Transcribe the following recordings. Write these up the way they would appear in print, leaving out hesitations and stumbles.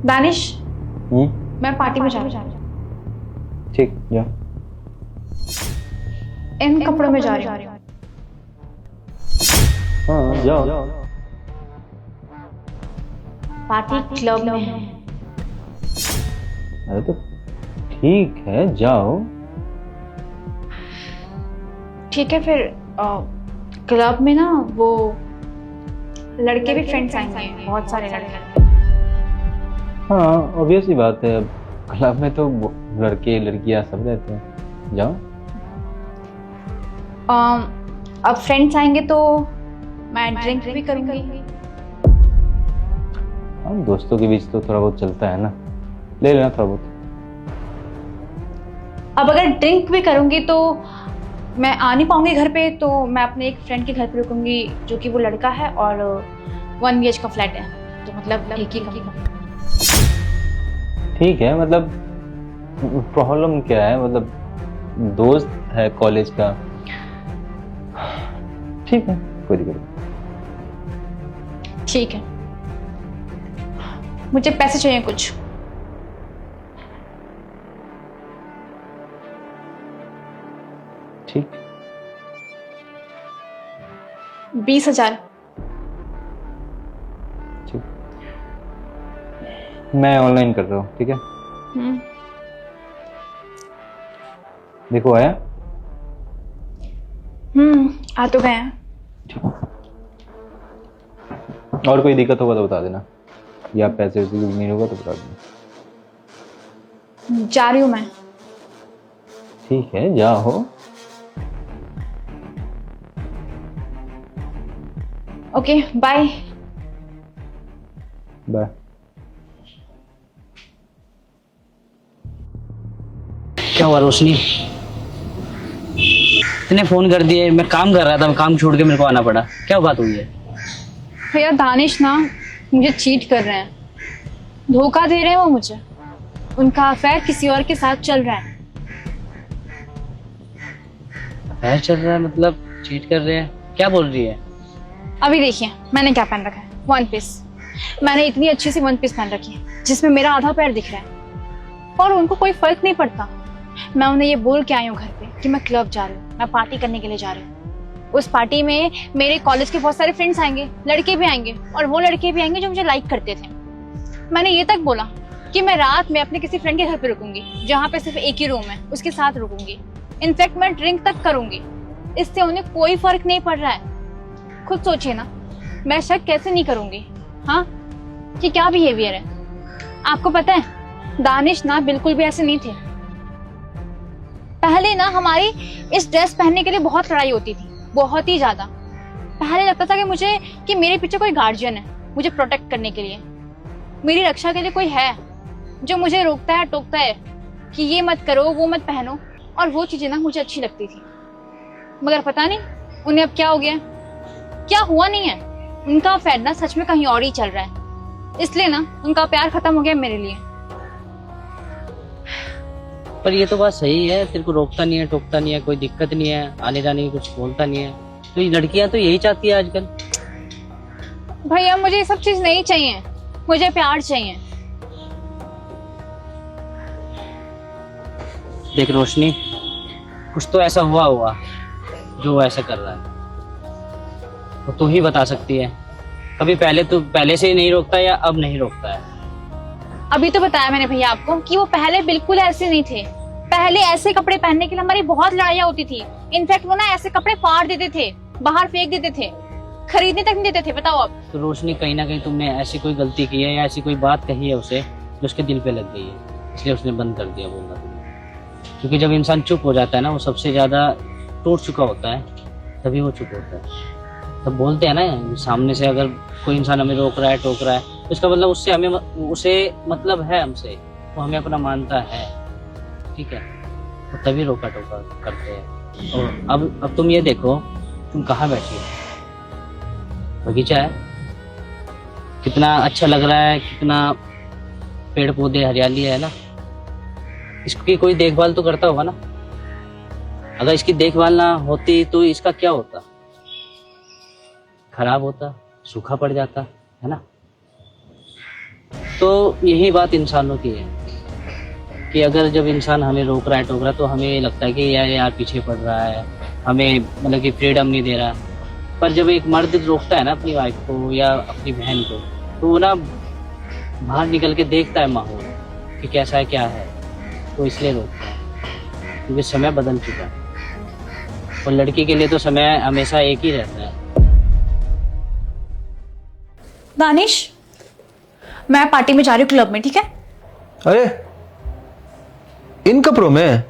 दानिश, मैं पार्टी में जा रही हूँ। ठीक, जा। इन कपड़ों में जा रही हूँ। हाँ, जाओ। पार्टी क्लब में है। अरे तो ठीक है, जाओ। ठीक है फिर क्लब में ना वो लड़के भी फ्रेंड्स आएंगे, बहुत सारे लड़के। हाँ, ऑब्वियस ही बात है, अब क्लब में तो लड़के लड़कियां सब रहते हैं। जाओ। अब फ्रेंड्स आएंगे तो मैं ड्रिंक भी करूंगी। हाँ, दोस्तों के बीच तो थोड़ा बहुत चलता है ना, ले लेना थोड़ा बहुत। अब अगर ड्रिंक भी करूंगी तो मैं आ नहीं पाऊंगी घर पे, तो मैं अपने एक फ्रेंड के घर पे रुकूंगी, जो कि वो लड़का है और 1 BH का फ्लैट है, तो मतलब एक ही कमरा। ठीक है, मतलब प्रॉब्लम क्या है, मतलब दोस्त है कॉलेज का। ठीक है, कोई दिक्कत नहीं। ठीक है, मुझे पैसे चाहिए कुछ। ठीक, 20,000। ठीक, मैं ऑनलाइन कर रहा हूँ। ठीक है, देखो आया। आ तो गए हैं। और कोई दिक्कत होगा तो बता देना, या पैसे वैसे कुछ नहीं होगा तो बता देना। जा रही हूँ मैं। ठीक है, जाओ। Okay, bye. बाय। क्या हुआ रोशनी? इतने फोन कर दिए, मैं काम कर रहा था, मैं काम छोड़ के मेरे को आना पड़ा। क्या बात हुई है? भैया दानिश ना मुझे चीट कर रहे हैं, धोखा दे रहे हैं वो मुझे। उनका अफेयर किसी और के साथ चल रहा है। अफेयर चल रहा है मतलब? चीट कर रहे हैं? क्या बोल रही है? अभी देखिए मैंने क्या पहन रखा है, 1 पीस। मैंने इतनी अच्छी सी 1 पीस पहन रखी है जिसमें मेरा आधा पैर दिख रहा है, और उनको कोई फर्क नहीं पड़ता। मैं उन्हें ये बोल के आई हूँ घर पे कि मैं क्लब जा रही हूँ, मैं पार्टी करने के लिए जा रही हूँ। उस पार्टी में मेरे कॉलेज के बहुत सारे फ्रेंड्स आएंगे, लड़के भी आएंगे, और वो लड़के भी आएंगे जो मुझे लाइक करते थे। मैंने ये तक बोला कि मैं रात में अपने किसी फ्रेंड के घर पे रुकूंगी, जहाँ पे सिर्फ एक ही रूम है, उसके साथ रुकूंगी। इनफैक्ट मैं ड्रिंक तक करूंगी। इससे उन्हें कोई फर्क नहीं पड़ रहा है। खुद सोचिए ना, मैं शक कैसे नहीं करूंगी? हाँ, कि क्या बिहेवियर है। आपको पता है दानिश ना बिल्कुल भी ऐसे नहीं थे। पहले ना हमारी इस ड्रेस पहनने के लिए बहुत लड़ाई होती थी, बहुत ही ज्यादा। पहले लगता था कि मेरे पीछे कोई गार्जियन है, मुझे प्रोटेक्ट करने के लिए, मेरी रक्षा के लिए कोई है जो मुझे रोकता है, टोकता है कि ये मत करो, वो मत पहनो। और वो चीजें ना मुझे अच्छी लगती थी। मगर पता नहीं उन्हें अब क्या हो गया। क्या हुआ नहीं है, उनका अफेयर ना सच में कहीं और ही चल रहा है, इसलिए ना उनका प्यार खत्म हो गया मेरे लिए। पर ये तो बात सही है, तेरे को रोकता नहीं है, टोकता नहीं है, कोई दिक्कत नहीं है, आने जाने की कुछ बोलता नहीं है। तो ये लड़कियां तो यही चाहती है आजकल। भैया मुझे ये सब चीज नहीं चाहिए, मुझे प्यार चाहिए। देख रोशनी, कुछ तो ऐसा हुआ होगा जो ऐसा कर रहा है, तो तू ही बता सकती है। कभी पहले से ही नहीं रोकता या अब नहीं रोकता है? अभी तो बताया मैंने भैया आपको कि वो पहले बिल्कुल ऐसे नहीं थे। पहले ऐसे कपड़े पहनने के लिए हमारी बहुत लड़ाइयाँ होती थी। इनफैक्ट वो ना ऐसे कपड़े फाड़ देते थे, बाहर फेंक देते थे, खरीदने तक नहीं देते थे। बताओ अब। तो रोशनी, कहीं ना कहीं तुमने ऐसी कोई गलती की है या ऐसी कोई बात कही है उसे जो उसके दिल पे लग गई है, इसलिए उसने बंद कर दिया बोलना तुम्हें। क्योंकि जब इंसान चुप हो जाता है ना, वो सबसे ज्यादा टूट चुका होता है, तभी वो चुप होता है। तब बोलते हैं ना, सामने से अगर कोई इंसान हमें रोक रहा है, टोक रहा है, तो इसका मतलब उसे मतलब है हमसे, वो हमें अपना मानता है। ठीक है, तो तभी रोका टोका करते हैं। और अब तुम ये देखो, तुम कहाँ बैठी हो? बगीचा है, कितना अच्छा लग रहा है, कितना पेड़ पौधे हरियाली है ना। इसकी कोई देखभाल तो करता होगा ना। अगर इसकी देखभाल ना होती तो इसका क्या होता? खराब होता, सूखा पड़ जाता है ना। तो यही बात इंसानों की है कि अगर जब इंसान हमें रोक रहा है टोक रहा है तो हमें लगता है कि यार पीछे पड़ रहा है, हमें मतलब कि फ्रीडम नहीं दे रहा। पर जब एक मर्द रोकता है ना अपनी वाइफ को या अपनी बहन को, तो वो ना बाहर निकल के देखता है माहौल कि कैसा है क्या है, तो इसलिए रोकता है क्योंकि समय बदल चुका है। और लड़की के लिए तो समय हमेशा एक ही रहता है। दानिश, मैं पार्टी में जा रही हूँ क्लब में, ठीक है? अरे इन कपड़ों में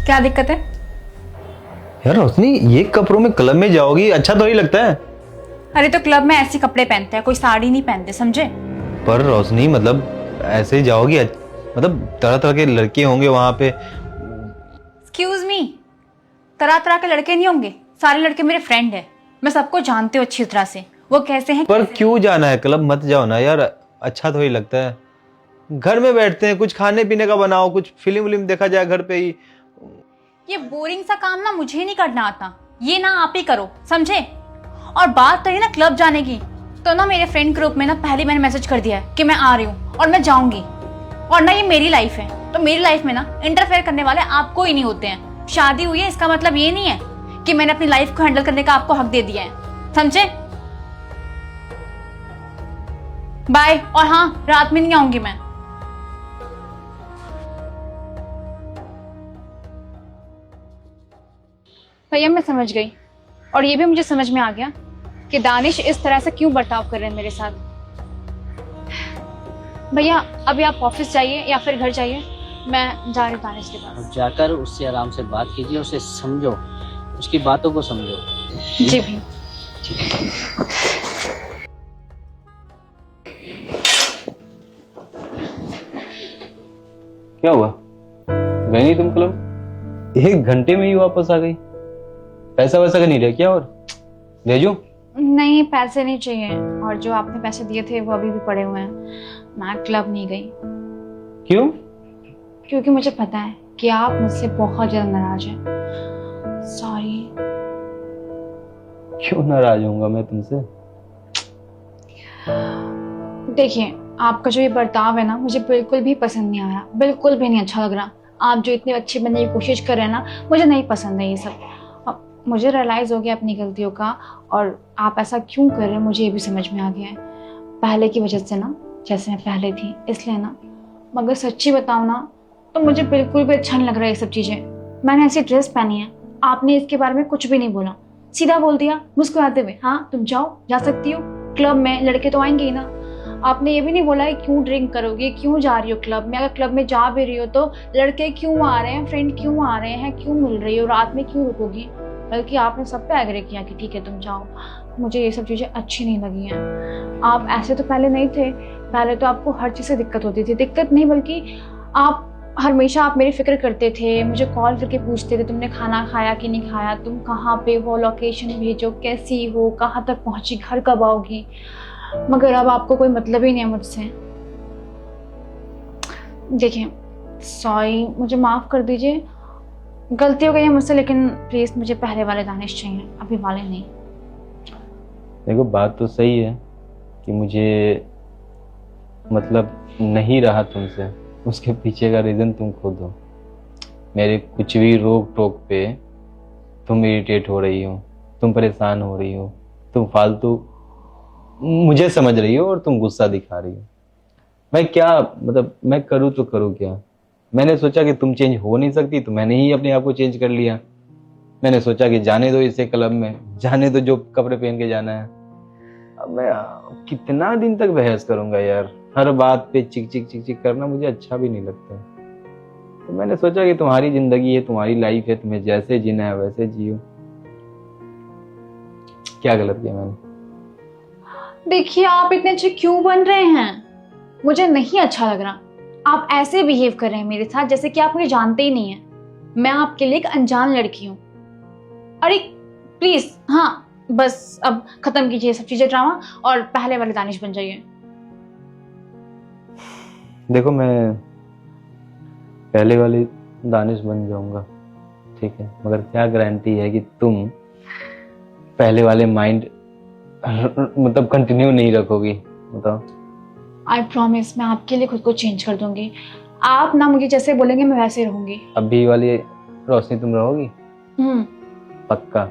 क्या दिक्कत है? यार रोशनी, ये कपड़ों में क्लब में जाओगी, अच्छा तो ही लगता है। अरे तो क्लब में ऐसे कपड़े पहनते हैं, कोई साड़ी नहीं पहनते, समझे? पर रोशनी मतलब ऐसे ही जाओगी, मतलब तरह तरह के लड़के होंगे वहां पे। एक्सक्यूज मी, तरह तरह के लड़के नहीं होंगे, सारे लड़के मेरे फ्रेंड है, मैं सबको जानती हूँ अच्छी तरह से, वो कैसे हैं। पर क्यों जाना है क्लब? मत जाओ ना यार, अच्छा तो ही लगता है। घर में बैठते हैं, कुछ खाने पीने का बनाओ, कुछ फिल्म विल्म देखा जाए घर पे ही। ये बोरिंग सा काम ना मुझे नहीं करना आता, ये ना आप ही करो, समझे? और बात रही ना क्लब जाने की, तो ना मेरे फ्रेंड ग्रुप में ना पहले मैंने मैसेज कर दिया है कि मैं आ रही हूँ और मैं जाऊंगी। और ना ये मेरी लाइफ है, तो मेरी लाइफ में ना इंटरफेयर करने वाले आपको ही नहीं होते हैं। शादी हुई है इसका मतलब ये नहीं है कि मैंने अपनी लाइफ को हैंडल करने का आपको हक दे दिया है, समझे? बाय। और हाँ, रात में नहीं आऊंगी मैं। भैया मैं समझ गई, और ये भी मुझे समझ में आ गया कि दानिश इस तरह से क्यों बर्ताव कर रहे हैं मेरे साथ। भैया अभी आप ऑफिस जाइए या फिर घर जाइए, मैं जा रही हूँ दानिश के पास। जाकर उससे आराम से बात कीजिए, उसे समझो, उसकी बातों को समझो। जी भैया। क्या हुआ, गई नहीं तुम क्लब? 1 घंटे में ही वापस आ गई। पैसा वैसा का नहीं रह क्या? और भेजूं? नहीं, पैसे नहीं चाहिए, और जो आपने पैसे दिए थे वो अभी भी पड़े हुए हैं। मैं क्लब नहीं गई। क्यों? क्योंकि मुझे पता है कि आप मुझसे बहुत ज्यादा नाराज हैं। सॉरी। क्यों नाराज होऊंगा मैं तुमसे? देखिए, आपका जो ये बर्ताव है ना, मुझे बिल्कुल भी पसंद नहीं आ रहा, बिल्कुल भी नहीं अच्छा लग रहा। आप जो इतनी अच्छी बनने की कोशिश कर रहे हैं ना, मुझे नहीं पसंद है ये सब। मुझे रियलाइज हो गया अपनी गलतियों का, और आप ऐसा क्यों कर रहे हैं मुझे ये भी समझ में आ गया है, पहले की वजह से ना, जैसे मैं पहले थी इसलिए ना। मगर सच्ची बताऊँ ना, तो मुझे बिल्कुल भी अच्छा नहीं लग रहा है ये सब चीज़ें। मैंने ऐसी ड्रेस पहनी है, आपने इसके बारे में कुछ भी नहीं बोला, सीधा बोल दिया मुस्कुराते हुए, हाँ तुम जाओ, जा सकती हो क्लब में, लड़के तो आएंगे ही ना। आपने ये भी नहीं बोला है क्यों ड्रिंक करोगे, क्यों जा रही हो क्लब में, अगर क्लब में जा भी रही हो तो लड़के क्यों आ रहे हैं, फ्रेंड क्यों आ रहे हैं, क्यों मिल रही हो, रात में क्यों रुकोगी। बल्कि आपने सब पे एग्री किया कि ठीक है तुम जाओ। मुझे ये सब चीज़ें अच्छी नहीं लगी हैं। आप ऐसे तो पहले नहीं थे, पहले तो आपको हर चीज़ से दिक्कत होती थी, दिक्कत नहीं बल्कि आप हमेशा आप मेरी फिक्र करते थे, मुझे कॉल करके पूछते थे तुमने खाना खाया कि नहीं खाया, तुम कहाँ पे हो, लोकेशन भेजो, कैसी हो, कहाँ तक पहुँची, घर कब आओगी। मगर अब आपको कोई मतलब ही नहीं है मुझसे। देखिए सॉरी, मुझे माफ़ कर दीजिए, गलती हो गई है मुझसे, लेकिन प्लीज़ मुझे पहले वाले दानिश चाहिए, अभी वाले नहीं। देखो बात तो सही है कि मुझे मतलब नहीं रहा तुमसे, उसके पीछे का रीज़न तुम खुद हो। मेरे कुछ भी रोक टोक पे तुम इरिटेट हो रही हो, तुम परेशान हो रही हो, तुम फालतू मुझे समझ रही हो और तुम गुस्सा दिखा रही हो। मैं क्या मतलब मैं करूँ तो करूँ क्या? मैंने सोचा कि तुम चेंज हो नहीं सकती तो मैंने ही अपने आप को चेंज कर लिया। मैंने सोचा कि जाने दो इसे क्लब में, जाने दो जो कपड़े पहन के जाना है। अब मैं कितना दिन तक बहस करूंगा यार, हर बात पे चिक चिक चिक चिक करना मुझे अच्छा भी नहीं लगता। तो मैंने सोचा कि तुम्हारी जिंदगी है, तुम्हारी लाइफ है, तुम्हें जैसे जीना है वैसे जियो। क्या गलत किया मैंने? देखिए आप इतने अच्छे क्यों बन रहे हैं, मुझे नहीं अच्छा लग रहा। आप ऐसे बिहेव कर रहे हैं मेरे साथ जैसे कि आप मुझे जानते ही नहीं हैं। मैं आपके लिए एक अनजान लड़की हूँ। अरे प्लीज, हाँ बस अब खत्म कीजिए सब चीजें, ड्रामा, और पहले वाले दानिश बन जाइए। देखो मैं पहले वाली दानिश बन जाऊंगा, ठीक है, मगर क्या गारंटी है कि तुम पहले वाले माइंड मतलब कंटिन्यू नहीं रखोगी? बताओ। आई प्रॉमिस मैं आपके लिए खुद को चेंज कर दूंगी। आप ना मुझे जैसे बोलेंगे मैं वैसे ही रहूंगी। अभी वाली रोशनी तुम रहोगी? पक्का?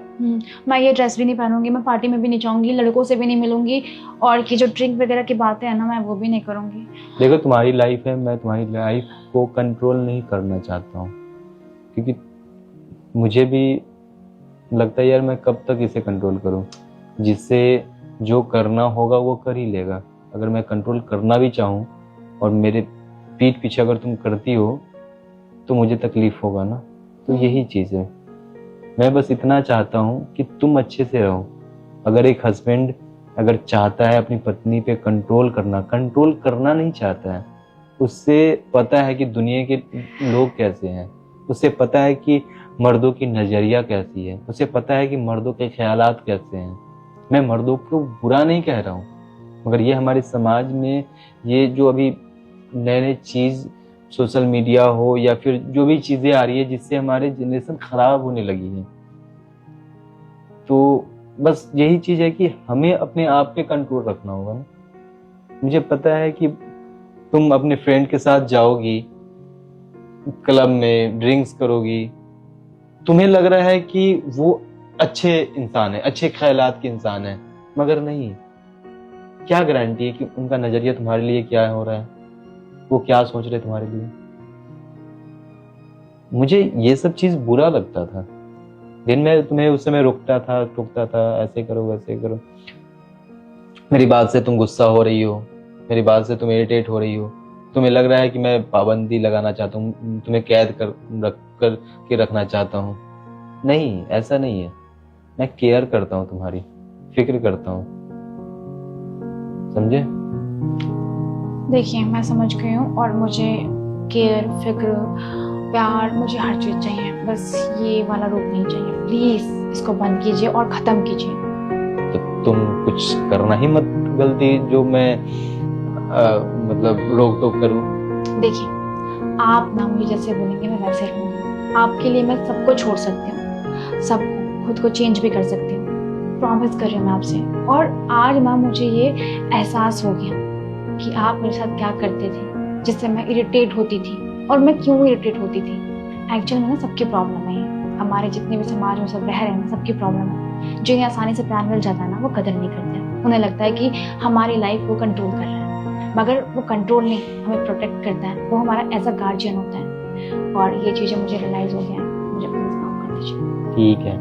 मैं ये ड्रेस भी नहीं पहनूंगी, मैं पार्टी में भी नहीं जाऊंगी, लड़कों से भी नहीं मिलूंगी, और ये जो ड्रिंक वगैरह की बातें हैं ना मैं वो भी नहीं करूंगी। देखो तुम्हारी लाइफ है, मैं तुम्हारी लाइफ को कंट्रोल नहीं करना चाहता हूँ, क्योंकि मुझे भी लगता है यार मैं कब तक इसे कंट्रोल करूँ। जिससे जो करना होगा वो कर ही लेगा। अगर मैं कंट्रोल करना भी चाहूँ और मेरे पीठ पीछे अगर तुम करती हो तो मुझे तकलीफ होगा ना। तो यही चीज़ है, मैं बस इतना चाहता हूँ कि तुम अच्छे से रहो। अगर एक हस्बैंड अगर चाहता है अपनी पत्नी पे कंट्रोल करना नहीं चाहता है, उससे पता है कि दुनिया के लोग कैसे हैं, उससे पता है कि मर्दों की नज़रिया कैसी है, उसे पता है कि मर्दों के ख्यालात कैसे हैं। मैं मर्दों को बुरा नहीं कह रहा हूँ, मगर ये हमारे समाज में ये जो अभी नए नए चीज़ सोशल मीडिया हो या फिर जो भी चीज़ें आ रही है जिससे हमारे जनरेशन खराब होने लगी है। तो बस यही चीज़ है कि हमें अपने आप पे कंट्रोल रखना होगा ना। मुझे पता है कि तुम अपने फ्रेंड के साथ जाओगी क्लब में, ड्रिंक्स करोगी, तुम्हें लग रहा है कि वो अच्छे इंसान है, अच्छे ख्यालात के इंसान है, मगर नहीं। क्या गारंटी है कि उनका नजरिया तुम्हारे लिए क्या हो रहा है, वो क्या सोच रहे तुम्हारे लिए। मुझे ये सब चीज बुरा लगता था। दिन में तुम्हें उस समय टोकता था, ऐसे करो वैसे करो, मेरी बात से तुम गुस्सा हो रही हो, मेरी बात से तुम इरिटेट हो रही हो, तुम्हें लग रहा है कि मैं पाबंदी लगाना चाहता हूँ, तुम्हें कैद कर के रखना चाहता हूँ। नहीं, ऐसा नहीं है। मैं केयर करता हूँ, तुम्हारी फिक्र करता हूँ, समझे? देखिए मैं समझ गई हूँ, और मुझे केयर, फिक्र, प्यार, मुझे हर चीज़ चाहिए, बस ये वाला रूप नहीं चाहिए। प्लीज़ इसको बंद कीजिए और ख़त्म कीजिए। तो तुम कुछ करना ही मत गलती जो मैं मतलब रोक टोक करूँ। देखिए आप ना मुझे जैसे बोलेंगे मैं वैसे रहूँगी। आपके लिए मैं सबको छोड़ सकती हूँ, सब खुद को चेंज भी कर सकती हूँ, प्रॉमिस कर रही हूँ मैं आपसे। और आज ना मुझे ये एहसास हो गया कि आप मेरे साथ क्या करते थे, जिससे मैं इरिटेट होती थी, और मैं क्यों इरिटेट होती थी। एक्चुअल में ना सबकी प्रॉब्लम है, हमारे जितने भी समाज में सब रह रहे हैं ना, सबकी प्रॉब्लम है। जो इन्हें आसानी से प्यार मिल जाता है ना, वो कदर नहीं करते। उन्हें लगता है कि हमारी लाइफ वो कंट्रोल कर रहा है, मगर वो कंट्रोल नहीं, हमें प्रोटेक्ट करता है, वो हमारा एज अ गार्जियन होता है। और ये चीज़ें मुझे रियलाइज हो गया है, मुझे प्लीज माफ कर दीजिए। ठीक है,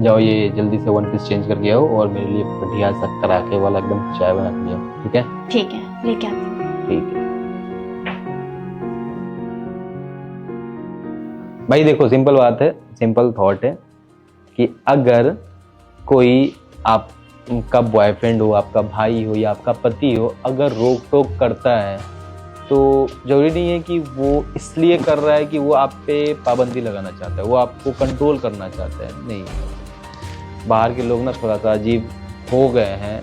जाओ ये जल्दी से वन पीस चेंज करके आओ और मेरे लिए बढ़िया सा कराके वाला एकदम चाय बना के आओ। ठीक है? ठीक है, लेके आती हूँ। ठीक है भाई। देखो सिंपल बात है, सिंपल थॉट है कि अगर कोई आपका बॉयफ्रेंड हो, आपका भाई हो या आपका पति हो, अगर रोक टोक करता है तो जरूरी नहीं है कि वो इसलिए कर रहा है कि वो आप पे पाबंदी लगाना चाहता है, वो आपको कंट्रोल करना चाहता है। नहीं, बाहर के लोग ना थोड़ा सा अजीब हो गए हैं,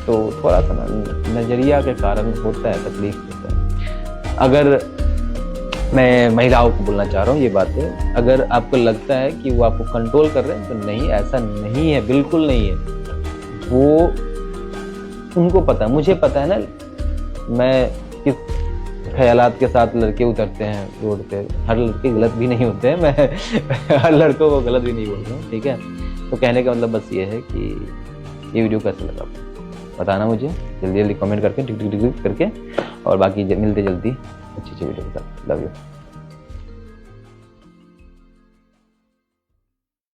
तो थोड़ा सा नजरिया के कारण होता है, तकलीफ होता है। अगर मैं महिलाओं को बोलना चाह रहा हूँ ये बातें, अगर आपको लगता है कि वो आपको कंट्रोल कर रहे हैं तो नहीं, ऐसा नहीं है, बिल्कुल नहीं है। वो उनको पता है, मुझे पता है ना मैं किस ख्यालात के साथ लड़के उतरते हैं रोड पे। हर लड़के गलत भी नहीं होते हैं, मैं हर लड़कों को गलत भी नहीं बोल रहा हूँ, ठीक है? तो कहने का मतलब बस ये है कि ये वीडियो कैसा लगा बताना मुझे, जल्दी जल्दी कमेंट करके टिक टिक टिक करके, और बाकी मिलते जल्दी अच्छी वीडियो के साथ। Love you.